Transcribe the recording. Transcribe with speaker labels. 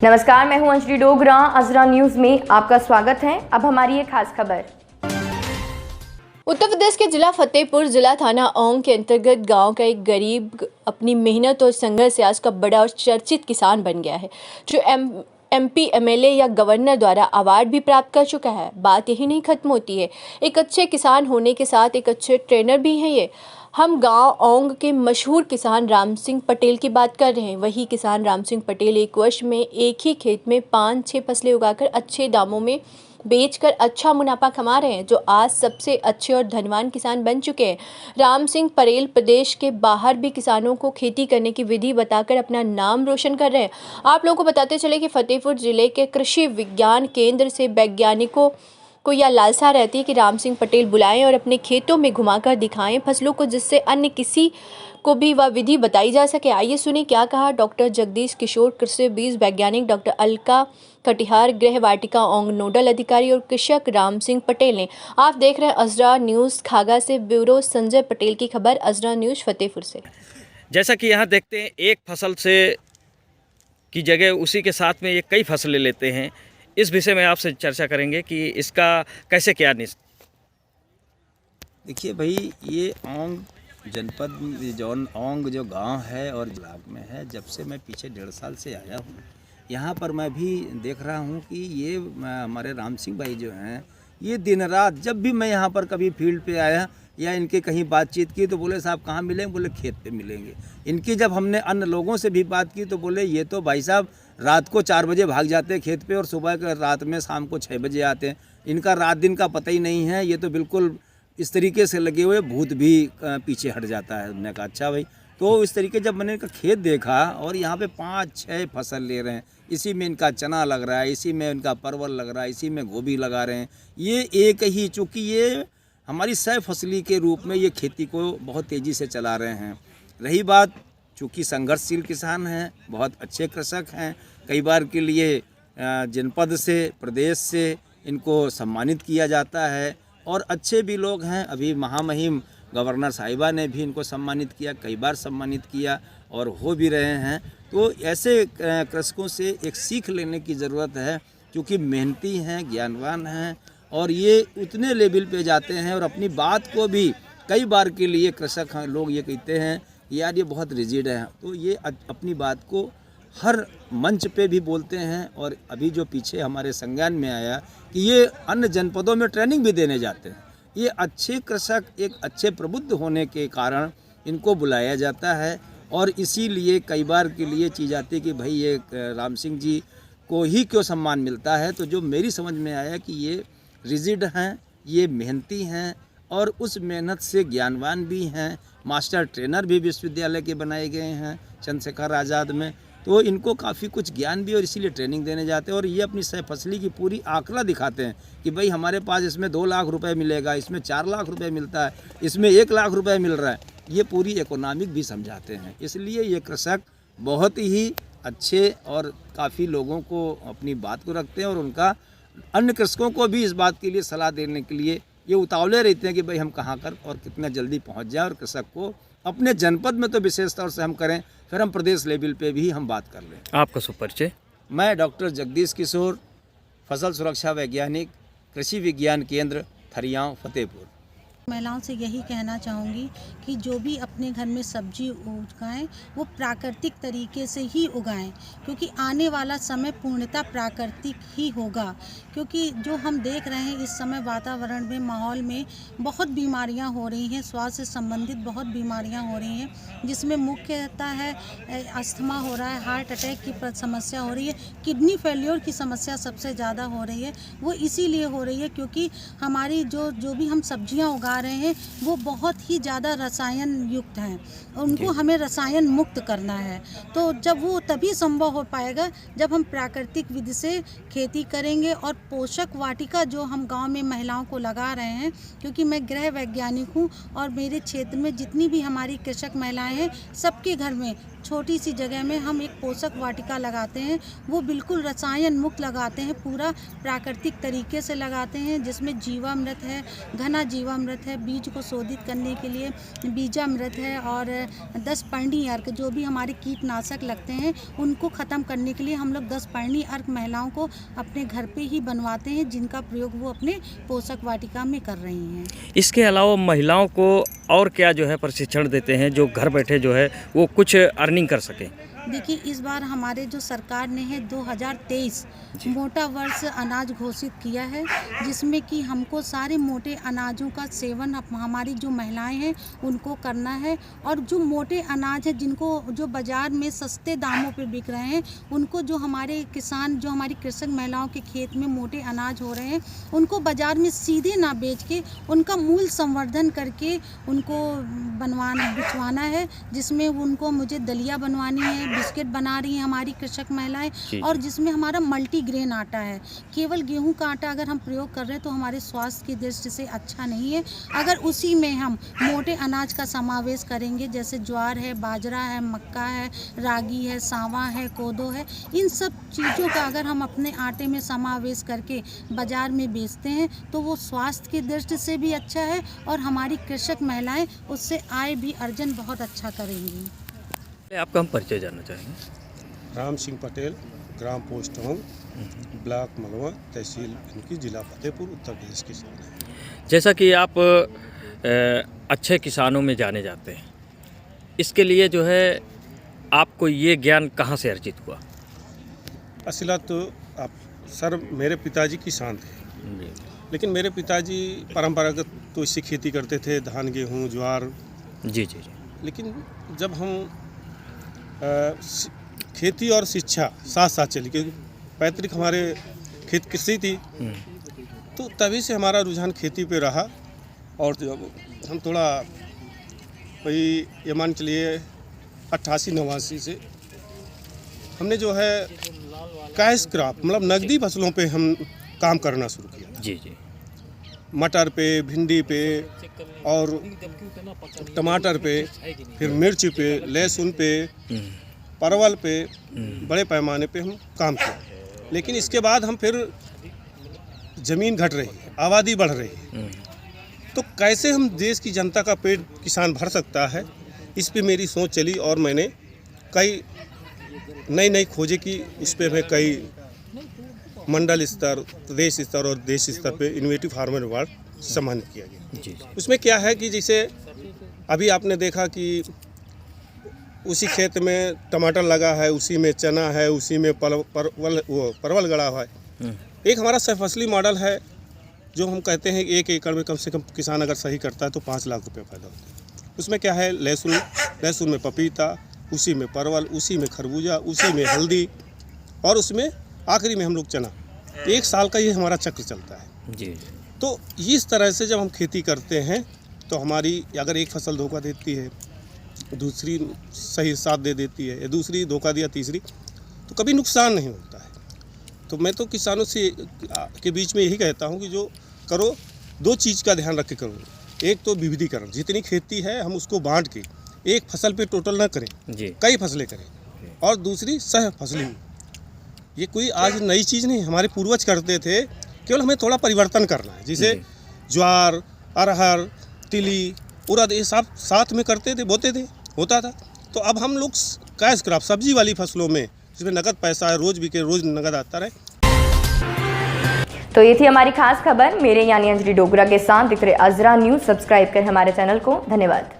Speaker 1: नमस्कार, मैं हूं अंजलि डोगरा। अजरा न्यूज में आपका स्वागत है। अब हमारी ये खास खबर।
Speaker 2: उत्तर प्रदेश के जिला फतेहपुर जिला थाना औंग के अंतर्गत गांव का एक गरीब अपनी मेहनत और संघर्ष से आज का बड़ा और चर्चित किसान बन गया है, जो एमपी एमएलए या गवर्नर द्वारा अवार्ड भी प्राप्त कर चुका है। बात यही नहीं खत्म होती है, एक अच्छे किसान होने के साथ एक अच्छे ट्रेनर भी हैं ये। हम गांव औंग के मशहूर किसान राम सिंह पटेल की बात कर रहे हैं। वही किसान राम सिंह पटेल एक वर्ष में एक ही खेत में 5-6 फसलें उगाकर अच्छे दामों में बेचकर अच्छा मुनाफा कमा रहे हैं, जो आज सबसे अच्छे और धनवान किसान बन चुके हैं। राम सिंह पटेल प्रदेश के बाहर भी किसानों को खेती करने की विधि बताकर अपना नाम रोशन कर रहे हैं। आप लोगों को बताते चले कि फतेहपुर जिले के कृषि विज्ञान केंद्र से वैज्ञानिकों को यह लालसा रहती है कि राम सिंह पटेल बुलाएं और अपने खेतों में घुमाकर दिखाएं फसलों को, जिससे अन्य किसी को भी वह विधि बताई जा सके। आइए सुनिए क्या कहा डॉक्टर जगदीश किशोर, कृषि बीज वैज्ञानिक डॉक्टर अलका कटिहार, गृह वाटिका औंग नोडल अधिकारी और कृषक राम सिंह पटेल ने। आप देख रहे हैं अजरा न्यूज़ खागा से। ब्यूरो संजय पटेल की खबर, अजरा न्यूज़ फतेहपुर से।
Speaker 3: जैसा कि यहाँ देखते हैं, एक फसल से की जगह उसी के साथ में ये कई फसलें लेते हैं। इस विषय में आपसे चर्चा करेंगे कि इसका कैसे क्या
Speaker 4: देखिए भाई, ये औंग जनपद जौन औंग जो गांव है और ब्लॉक में है, जब से मैं पीछे 1.5 साल से आया हूँ यहाँ पर, मैं भी देख रहा हूँ कि ये हमारे राम सिंह भाई जो हैं, ये दिन रात जब भी मैं यहाँ पर कभी फील्ड पे आया या इनके कहीं बातचीत की तो बोले साहब कहाँ मिलेंगे, बोले खेत पे मिलेंगे। इनकी जब हमने अन्य लोगों से भी बात की तो बोले ये तो भाई साहब रात को 4 बजे भाग जाते हैं खेत पे और सुबह के रात में शाम को 6 बजे आते हैं। इनका रात दिन का पता ही नहीं है। ये तो बिल्कुल इस तरीके से लगे हुए भूत भी पीछे हट जाता है। हमने कहा अच्छा भाई। तो इस तरीके जब मैंने इनका खेत देखा और यहाँ पे 5-6 फसल ले रहे हैं, इसी में इनका चना लग रहा है, इसी में इनका परवल लग रहा है, इसी में गोभी लगा रहे हैं। ये एक ही, चूँकि ये हमारी 100 फसली के रूप में ये खेती को बहुत तेज़ी से चला रहे हैं। रही बात, चूँकि संघर्षशील किसान हैं, बहुत अच्छे कृषक हैं, कई बार के लिए जनपद से, प्रदेश से इनको सम्मानित किया जाता है और अच्छे भी लोग हैं। अभी महामहिम गवर्नर साहिबा ने भी इनको सम्मानित किया, कई बार सम्मानित किया और हो भी रहे हैं। तो ऐसे कृषकों से एक सीख लेने की ज़रूरत है, क्योंकि मेहनती हैं, ज्ञानवान हैं और ये उतने लेवल पे जाते हैं और अपनी बात को भी कई बार के लिए कृषक लोग ये कहते हैं यार ये बहुत रिजिड है, तो ये अपनी बात को हर मंच पे भी बोलते हैं। और अभी जो पीछे हमारे संज्ञान में आया कि ये अन्य जनपदों में ट्रेनिंग भी देने जाते हैं। ये अच्छे कृषक एक अच्छे प्रबुद्ध होने के कारण इनको बुलाया जाता है और इसीलिए कई बार के लिए चीज़ आती है कि भाई ये राम सिंह जी को ही क्यों सम्मान मिलता है। तो जो मेरी समझ में आया कि ये रिजिड हैं, ये मेहनती हैं और उस मेहनत से ज्ञानवान भी हैं। मास्टर ट्रेनर भी विश्वविद्यालय के बनाए गए हैं चंद्रशेखर आज़ाद में, तो इनको काफ़ी कुछ ज्ञान भी और इसीलिए ट्रेनिंग देने जाते हैं। और ये अपनी 100 फसली की पूरी आंकड़ा दिखाते हैं कि भाई हमारे पास इसमें 2 लाख रुपए मिलेगा, इसमें 4 लाख रुपए मिलता है, इसमें 1 लाख रुपए मिल रहा है। ये पूरी इकोनॉमिक भी समझाते हैं। इसलिए ये कृषक बहुत ही अच्छे और काफ़ी लोगों को अपनी बात को रखते हैं और उनका अन्य कृषकों को भी इस बात के लिए सलाह देने के लिए ये उतावले रहते हैं कि भाई हम कहाँ कर और कितना जल्दी पहुँच जाए और कृषक को अपने जनपद में तो विशेष तौर से हम करें, फिर हम प्रदेश लेवल पे भी हम बात कर लें।
Speaker 3: आपका सुपरिचय?
Speaker 4: मैं डॉक्टर जगदीश किशोर, फसल सुरक्षा वैज्ञानिक, कृषि विज्ञान केंद्र थरियाँव फतेहपुर।
Speaker 5: महिलाओं से यही कहना चाहूँगी कि जो भी अपने घर में सब्जी उगाएं वो प्राकृतिक तरीके से ही उगाएं, क्योंकि आने वाला समय पूर्णतः प्राकृतिक ही होगा। क्योंकि जो हम देख रहे हैं इस समय वातावरण में, माहौल में बहुत बीमारियां हो रही हैं, स्वास्थ्य से संबंधित बहुत बीमारियां हो रही हैं, जिसमें मुख्यतः है अस्थमा हो रहा है, हार्ट अटैक की समस्या हो रही है, किडनी फेल्योर की समस्या सबसे ज़्यादा हो रही है। वो इसीलिए हो रही है क्योंकि हमारी जो भी हम सब्जियाँ उगा रहे हैं वो बहुत ही ज़्यादा रसायन युक्त हैं, उनको हमें रसायन मुक्त करना है। तो जब वो तभी संभव हो पाएगा जब हम प्राकृतिक विधि से खेती करेंगे। और पोषक वाटिका जो हम गांव में महिलाओं को लगा रहे हैं, क्योंकि मैं गृह वैज्ञानिक हूं और मेरे क्षेत्र में जितनी भी हमारी कृषक महिलाएं हैं सबके घर में छोटी सी जगह में हम एक पोषक वाटिका लगाते हैं, वो बिल्कुल रसायन मुक्त लगाते हैं, पूरा प्राकृतिक तरीके से लगाते हैं, जिसमें जीवामृत है, घना जीवामृत है, बीज को शोधित करने के लिए बीजामृत है, और 10 पर्णी अर्क जो भी हमारे कीटनाशक लगते हैं उनको ख़त्म करने के लिए हम लोग 10 पर्णी अर्क महिलाओं को अपने घर पे ही बनवाते हैं, जिनका प्रयोग वो अपने पोषक वाटिका में कर रही हैं।
Speaker 3: इसके अलावा महिलाओं को और क्या जो है प्रशिक्षण देते हैं जो घर बैठे जो है वो कुछ अर्निंग कर सकें?
Speaker 5: देखिए, इस बार हमारे जो सरकार ने है 2023 मोटा वर्ष अनाज घोषित किया है, जिसमें कि हमको सारे मोटे अनाजों का सेवन हमारी जो महिलाएं हैं उनको करना है, और जो मोटे अनाज है जिनको जो बाज़ार में सस्ते दामों पे बिक रहे हैं, उनको जो हमारे किसान जो हमारी कृषक महिलाओं के खेत में मोटे अनाज हो रहे हैं उनको बाज़ार में सीधे ना बेच के उनका मूल संवर्धन करके उनको बिचवाना है, जिसमें उनको मुझे दलिया बनवानी है, बिस्किट बना रही हैं हमारी कृषक महिलाएं, और जिसमें हमारा मल्टीग्रेन आटा है। केवल गेहूं का आटा अगर हम प्रयोग कर रहे हैं तो हमारे स्वास्थ्य की दृष्टि से अच्छा नहीं है। अगर उसी में हम मोटे अनाज का समावेश करेंगे, जैसे ज्वार है, बाजरा है, मक्का है, रागी है, सांवा है, कोदो है, इन सब चीज़ों का अगर हम अपने आटे में समावेश करके बाज़ार में बेचते हैं तो वो स्वास्थ्य की दृष्टि से भी अच्छा है, और हमारी कृषक महिलाएँ उससे आय भी अर्जन बहुत अच्छा करेंगी।
Speaker 3: आपका हम परिचय जानना चाहेंगे।
Speaker 6: राम सिंह पटेल, ग्राम पोस्ट होम, ब्लॉक मलवा, तहसील इनकी, जिला फतेहपुर, उत्तर प्रदेश किसान है।
Speaker 3: जैसा कि आप अच्छे किसानों में जाने जाते हैं, इसके लिए जो है आपको ये ज्ञान कहाँ से अर्जित हुआ?
Speaker 6: असला तो आप सर मेरे पिताजी किसान थे, लेकिन मेरे पिताजी परंपरागत तो इससे खेती करते थे, धान गेहूँ ज्वार।
Speaker 3: जी जी जी।
Speaker 6: लेकिन जब हम खेती और शिक्षा साथ साथ चली, क्योंकि पैतृक हमारे खेत कृषि थी, तो तभी से हमारा रुझान खेती पे रहा। और जब हम थोड़ा वही ये मान चलिए 88-89 से हमने जो है कैश क्रॉप मतलब नकदी फसलों पे हम काम करना शुरू किया।
Speaker 3: जी जी।
Speaker 6: मटर पे, भिंडी पे और टमाटर पे, फिर मिर्च पे, लहसुन पे, परवल पे बड़े पैमाने पे हम काम किया। लेकिन इसके बाद हम फिर ज़मीन घट रही है, आबादी बढ़ रही है, तो कैसे हम देश की जनता का पेट किसान भर सकता है, इस पे मेरी सोच चली और मैंने कई नई खोजे की। इस पे मैं कई मंडल स्तर, प्रदेश स्तर और देश स्तर पे इनोवेटिव फार्मर अवार्ड सम्मानित किया गया।
Speaker 3: जी।
Speaker 6: उसमें क्या है कि जैसे अभी आपने देखा कि उसी खेत में टमाटर लगा है, उसी में चना है, उसी में परवल गड़ा हुआ है। एक हमारा सहफसली मॉडल है जो हम कहते हैं 1 एकड़ में कम से कम किसान अगर सही करता है तो 5 लाख रुपए फायदा होता है। उसमें क्या है, लहसुन में पपीता, उसी में परवल, उसी में खरबूजा, उसी में हल्दी, और उसमें आखिरी में हम लोग चना। 1 साल का ये हमारा चक्र चलता है। जी। तो इस तरह से जब हम खेती करते हैं तो हमारी अगर एक फसल धोखा देती है, दूसरी सही साथ दे देती है, या दूसरी धोखा दिया तीसरी, तो कभी नुकसान नहीं होता है। तो मैं तो किसानों से के बीच में यही कहता हूँ कि जो करो 2 चीज़ का ध्यान रख के करो। एक तो विविधीकरण, जितनी खेती है हम उसको बांट के एक फसल पे टोटल ना करें, कई फसलें करें। और दूसरी सह फसली, ये कोई आज नई चीज़ नहीं, हमारे पूर्वज करते थे, केवल हमें थोड़ा परिवर्तन करना है। जैसे ज्वार, अरहर, तिली, उड़द, ये सब साथ में करते थे, बोते थे, होता था। तो अब हम लोग कैश क्रॉप, सब्जी वाली फसलों में, जिसमें नगद पैसा है, रोज बिके, रोज नगद आता रहे।
Speaker 1: तो ये थी हमारी खास खबर मेरे यानी अंजलि डोगरा के साथ। दिख रहे अजरा न्यूज़ सब्सक्राइब करें हमारे चैनल को। धन्यवाद।